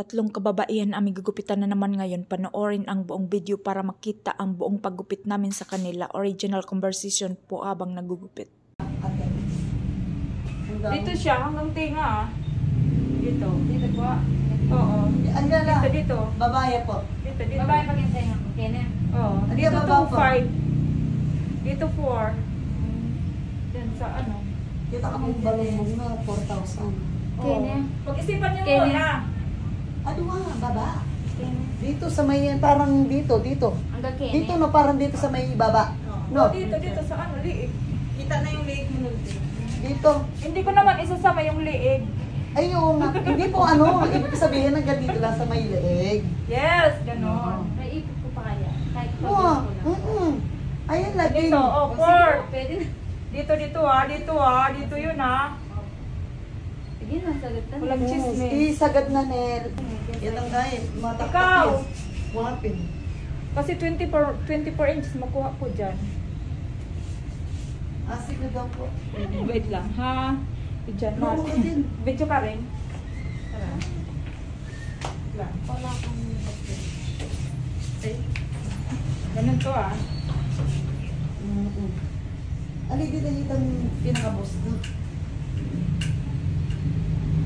Tatlong kababaihan ang gugupitan na naman ngayon. Panoorin ang buong video para makita ang buong paggupit namin sa kanila. Original conversation po habang nagugupit. Dito siya hanggang tinga. Dito. Dito po. Oo. Andyan na. Dito. Babae po. Dito. Babae pag yung tenga. Okay na. Oo. Hindi, Dito baba po. 2.5. Dito 4. Yan sa ano. Kita ka mong balong na 4,000. Okay na. Pag-isipan niyo Okay muna. Ano nga, baba? Okay na. Dito sa may, parang dito. Hanggang kene. Dito no, parang dito sa may baba. No, No, dito sa ano, liig. Kita na yung liig mo nun. dito. Hindi ko naman isasama yung liig. Ayun, hindi po ano, ibig sabihin hanggang dito lang sa may leeg. Yes, ganon. May ipit ko pa kaya. Kahit Wow, pag ko lang. Ayun, lagi. Dito, oh, O, 4. sige, pwede na. Dito yun Sige na, sagot na. Walang chismis. Isagad na, Nel. Yan ang guys, mataktak Ikaw. yan. Wapin. Kasi 24 inches makuha ko dyan. Asik na daw po. Wait lang, ha? Dyan, Oo, din. Video ka rin. Tara. Lang. Wala akong Ganun to Ali, di nakitang pinaka-boss doon.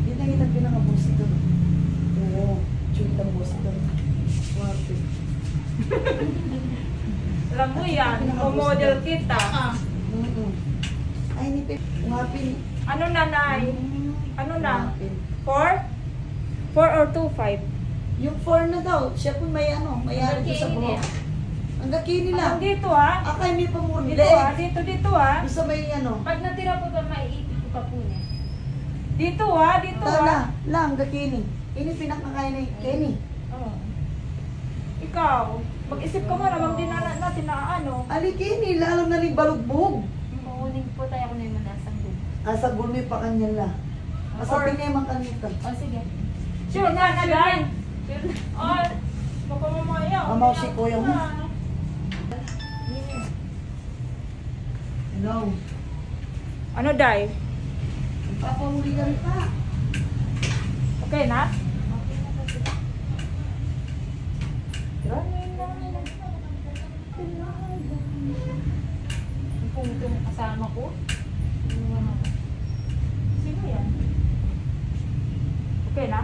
Di nakitang pinaka-boss doon. Oo, shoot ang boss doon. Wapin. Alam mo yan, model kita. Ay, ni Pep. Wapin. Ano nanay? Ano na? Wapin. 4? 4 or 2.5? Yung 4 na daw, siya po may ano, may ari doon sa buhok. Ang gakini lang. Dito ha? Akay may pamuri. Dito ha? Gusto may ano. Pag natira po ba, maiipit ko pa po niya. Dito ha? Tala, lang, gakini. Ini pinakakain ni Kenny. Oh. Ikaw, mag-isip ka muna, mag dinala natin na ano. Ali, Kenny, lalang na rin balugbog. Kukunin po tayo kung may manasang doon. Asa gulmi pa kanya la. Asa pinay makanita. O, sige. Sure na, Day. Sure na. Oh, baka mamaya. Amaw si Kuya mo. Hello. Ano, Day? Papahuli ka rin pa. Okay na? Yung pungtong kasama ko. Sino yan? Okay na?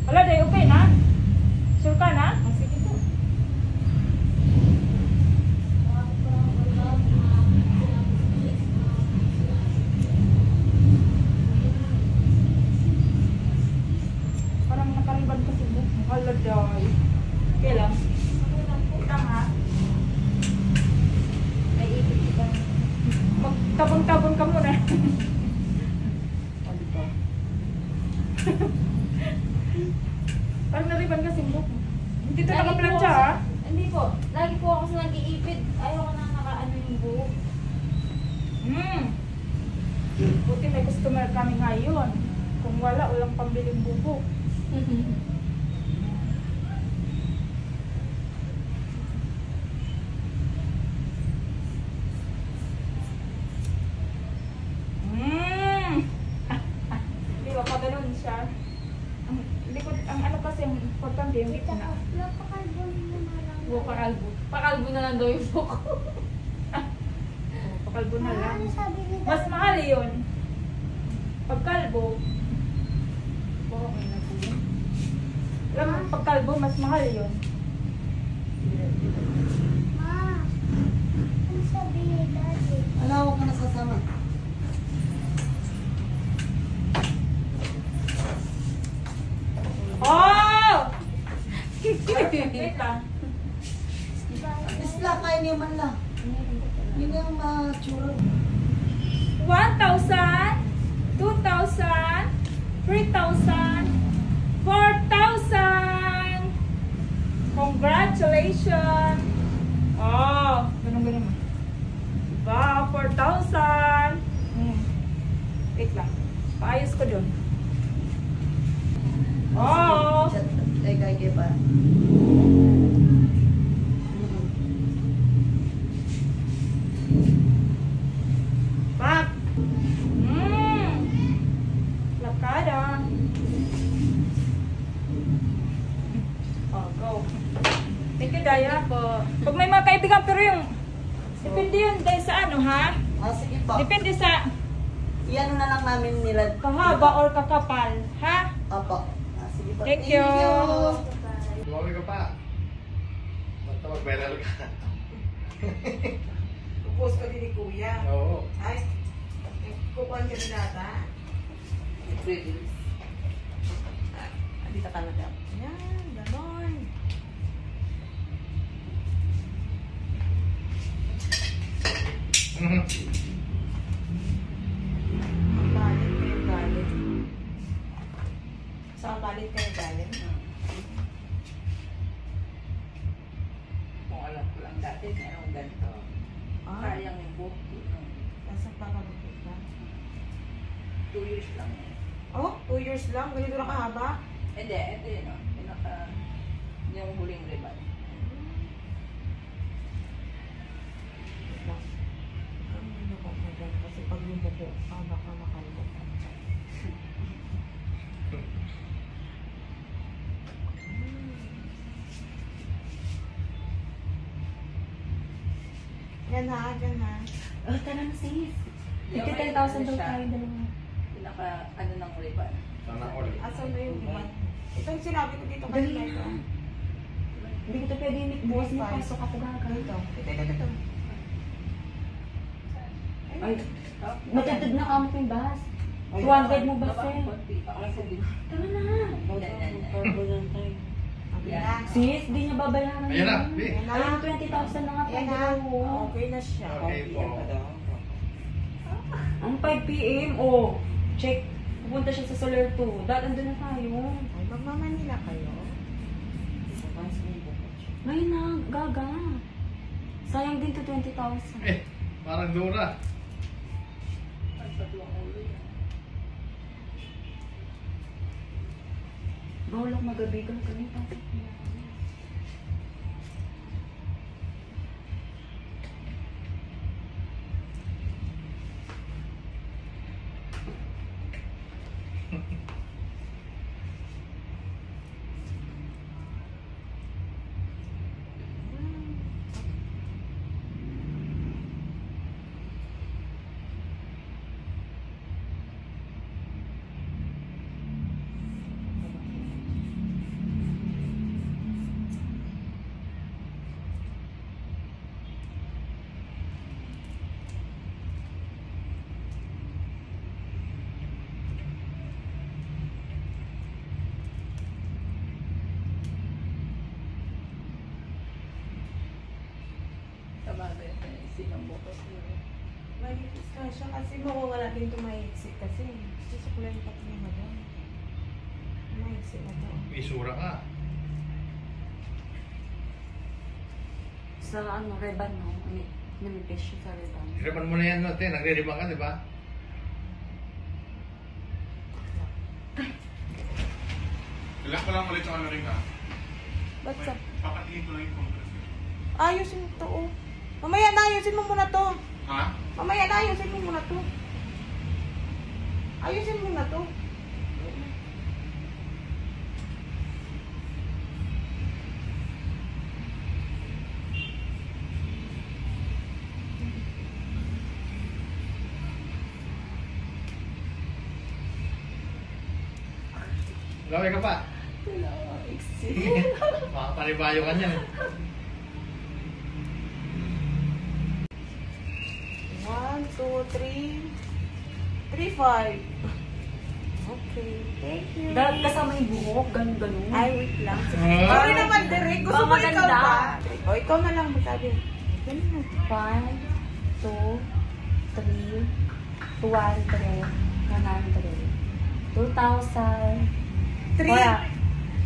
Wala, Day, okay na? Sure ka na? O, sige po. Parang nakaliban kasi mo. Hala, Day. Okay lang. Utang ha? Maiipit ko pa. Magtabon-tabon ka muna. Ano ba? Parang nariban kasi mo. Hindi to Lagi nakaplansya po ha? ako- Hindi po. Lagi po ako sa nag-iipit. Ayoko na nakaano yung buhok. Buti may customer kami ngayon. Kung wala, walang pambiling bubok. Di ba, pag ganun siya. Ang likod, ang ano kasi, ang importante yung gitna. Buhok pakalbo. Pakalbo na lang daw yung buhok ko. Pakalbo na lang. Mas mahal yun. Pagkalbo, baka may nabuo. Alam mo, pagkalbo, mas mahal yun. Alaw ka nasasama. Oh! Wait lang. Isla, kain niya man lang. Yun yung matsura. 1,000, 2,000, 3,000, 4,000! Congratulations! Oh, ganun mo. Diba? 4,000! Wait lang. Paayos ko dun. Oh! Kay pa. Pak! Ligaya po. Pag may mga kaibigan, pero yung... Depende yun dahil sa ano, ha? Sige po. Depende sa Iyan na lang namin nila. kahaba or kakapal, ha? Opo. Sige po. Thank you. Tumawag ka pa. Basta mag-viral ka. Pupos ka din ni Kuya. Oo. Ay, kukuhan ka ni Data. Pwede. Dito ka na daw. Yan, ganon. Ang galit kayo galit. Saan galit kayo galit? Kung alam ko lang dati, merong ganito. Kayang yung book. Nasa pakalupit ka? 2 years lang eh. Oh, 2 years lang? Ganito na kahaba? Hindi, ito yun. Yung huling ribbon. Ang hindi ko maganda kasi pag yung buko, baka makalimutan. Yan ha, yan ha. Oh, tara na sis. Yung 10,000 ano daw siya, tayo dalawa. Pinaka, ano ng ribbon. Sana all. Asan na yung iwan? Ito yung sinabi ko dito Dali kanina. na. Hindi ko ito pwede yung bukas mo pasok ako gaga. Ito. Ay, Oh, matagtag na kamo ko yung bus. 200 mo ba, baba, sir? konti. Kasi di Tara na. Yan. Sis, di niya babayaran Ayan na, yun. Bi. Ayun, 20,000 na nga Yan pa ha. daw. Okay na siya. Okay po. Ang 5 p.m. Oh, check. Pupunta siya sa Solar 2. Dahil andun na tayo. Ay, magmamanila kayo. Ngayon na, gaga. Sayang din to 20,000. Eh, parang Dora. Ang tatlong ulo yan. Bawalok magabigan kami. Pasok mo. Sabagay, sinong bukos yun. Mahigis ka siya kasi mawawala din ito mahigsi kasi. Susukulay pa ito naman doon. Mahigsi na to. May sura ka. Sa ano, Reban, no? Namipis siya sa Reban. Hirapan mo na yan, no, te. Nagre-ribang ka, di ba? Relax mo lang ulit yung ano rin ha. Ba't sa... Papatingin ko lang yung compressor. Ayusin mo to, oh. Mamaya na, ayusin mo muna to. Ha? Mamaya na, ayusin mo muna to. Ayusin mo na to. Gawin ka pa. Makapanibayo ka niyan. 1, 2, 3, 3, 5. Okay, thank you. Dahil kasama yung buhok, ganun-ganun. Ay, wait lang. Ah. Sorry naman, Derek. Gusto Baka mo ikaw maganda. ba? O, ikaw na lang, sabi. Ganun na. 1, 2, 3, 200, 100, 2,000. 3, Wala.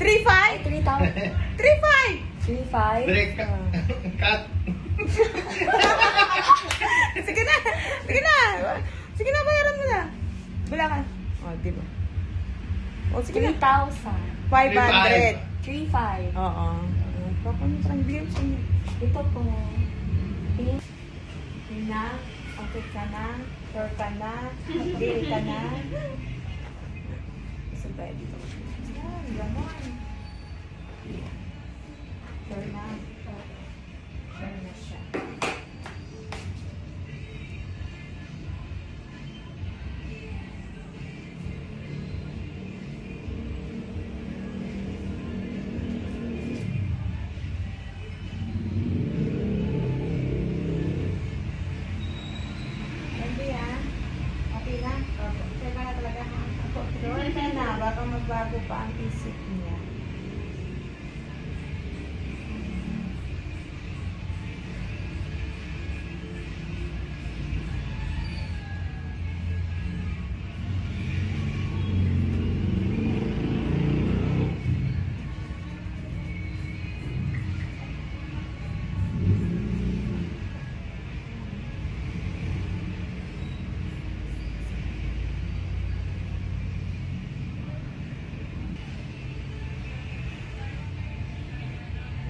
3, 5? 3,000. 3, 3,500. Direct ka. Cut. 5? Sige na. Sige na. Sige na, bayaran mo na. Bilangan. O, di ba? O, sige na. 3,000. 500. 3,500. Oo. Pakuntrang bigyan sa inyo. Ito po. Na, okay ka na, sure ka na, deal ka na. Sabay dito. Yan, gano'n. Sure na. Kaya na talaga control ka na. Baka magbago pa ang isip niya.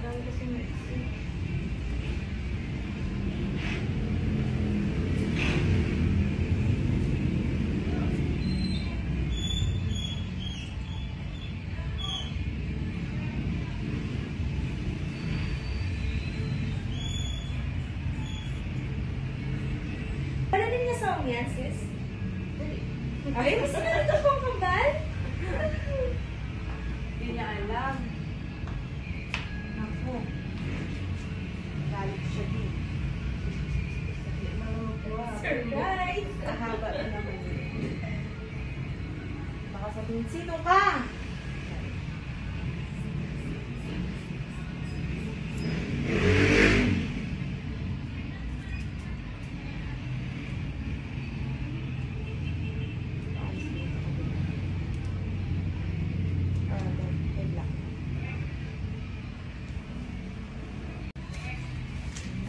Marami kasi maiksi. Ano din niya song yan, sis? Ay, mas narito kong kambal? Hindi niya alam. Ako. Galit siya din. Surprise! Kahaba na naman yun. Baka sabihin, sino ka?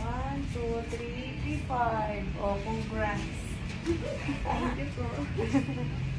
One, two, three, 5. Oh, congrats. Thank you po.